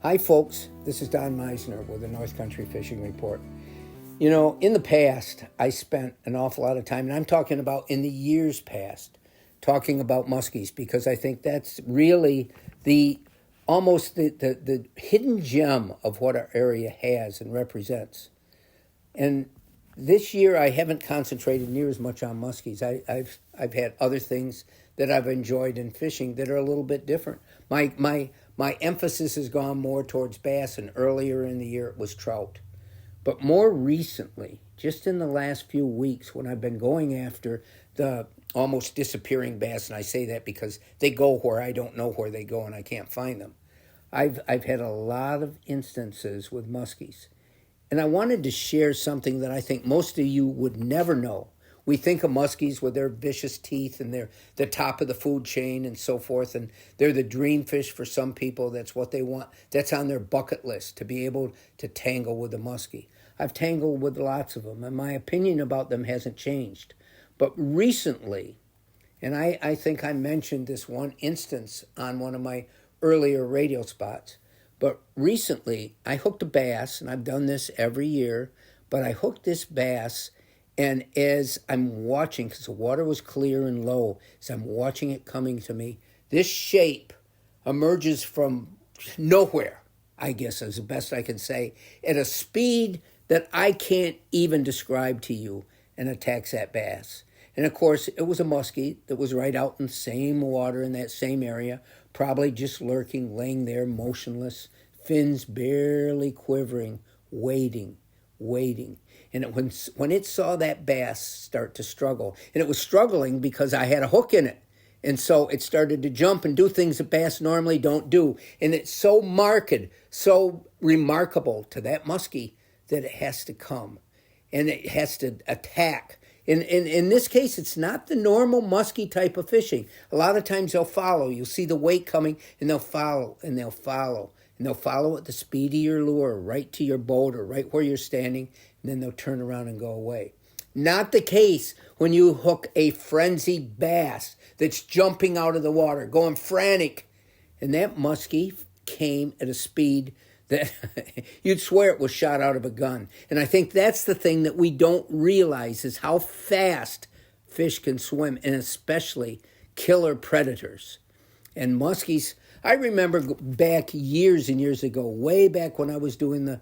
Hi, folks. This is Don Meissner with the North Country Fishing Report. You know, in the past, I spent an awful lot of time, and I'm talking about in the years past, talking about muskies because I think that's really the hidden gem of what our area has and represents. And this year, I haven't concentrated near as much on muskies. I've had other things that I've enjoyed in fishing that are a little bit different. My emphasis has gone more towards bass, and earlier in the year it was trout. But more recently, just in the last few weeks, when I've been going after the almost disappearing bass, and I say that because they go where I don't know where they go and I can't find them, I've had a lot of instances with muskies. And I wanted to share something that I think most of you would never know. We think of muskies with their vicious teeth and they're the top of the food chain and so forth, and they're the dream fish for some people. That's what they want. That's on their bucket list, to be able to tangle with a muskie. I've tangled with lots of them, and my opinion about them hasn't changed. But recently, and I think I mentioned this one instance on one of my earlier radio spots, but recently I hooked a bass, and I've done this every year, but I hooked this bass. And as I'm watching, because the water was clear and low, as I'm watching it coming to me, this shape emerges from nowhere, I guess is the best I can say, at a speed that I can't even describe to you, and attacks that bass. And of course, it was a muskie that was right out in the same water in that same area, probably just lurking, laying there motionless, fins barely quivering, waiting. And when it saw that bass start to struggle, and it was struggling because I had a hook in it, and so it started to jump and do things that bass normally don't do. And it's so marked, so remarkable to that muskie that it has to come, and it has to attack. In this case, it's not the normal muskie type of fishing. A lot of times they'll follow. You'll see the weight coming, and they'll follow, and they'll follow. And they'll follow at the speed of your lure, right to your boat or right where you're standing, and then they'll turn around and go away. Not the case when you hook a frenzied bass that's jumping out of the water, going frantic. And that muskie came at a speed that you'd swear it was shot out of a gun. And I think that's the thing that we don't realize is how fast fish can swim, and especially killer predators. And muskies, I remember back years and years ago, way back when I was doing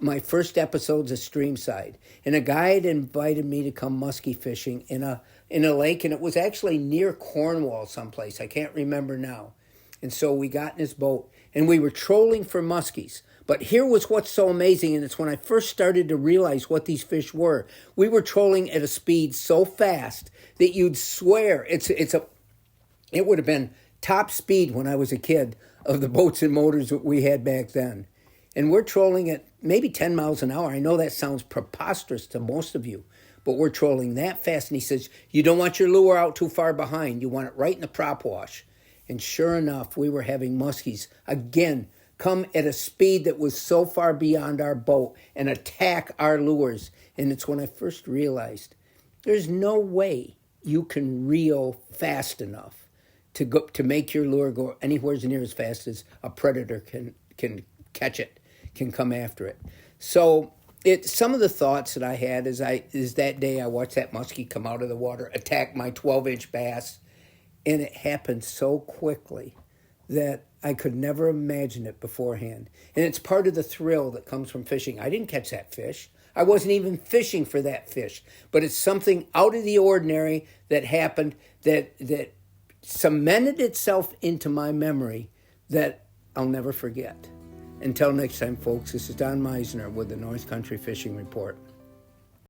my first episodes of Streamside, and a guy had invited me to come muskie fishing in a lake, and it was actually near Cornwall someplace. I can't remember now. And so we got in his boat, and we were trolling for muskies. But here was what's so amazing, and it's when I first started to realize what these fish were. We were trolling at a speed so fast that you'd swear it would have been top speed when I was a kid of the boats and motors that we had back then. And we're trolling at maybe 10 miles an hour. I know that sounds preposterous to most of you, but we're trolling that fast. And he says, you don't want your lure out too far behind. You want it right in the prop wash. And sure enough, we were having muskies, again, come at a speed that was so far beyond our boat and attack our lures. And it's when I first realized there's no way you can reel fast enough to make your lure go anywhere near as fast as a predator can catch it, can come after it. So some of the thoughts that I had is that day I watched that muskie come out of the water, attack my 12-inch bass, and it happened so quickly that I could never imagine it beforehand. And it's part of the thrill that comes from fishing. I didn't catch that fish. I wasn't even fishing for that fish, but it's something out of the ordinary that happened that cemented itself into my memory that I'll never forget. Until next time, folks, this is Don Meissner with the North Country Fishing Report.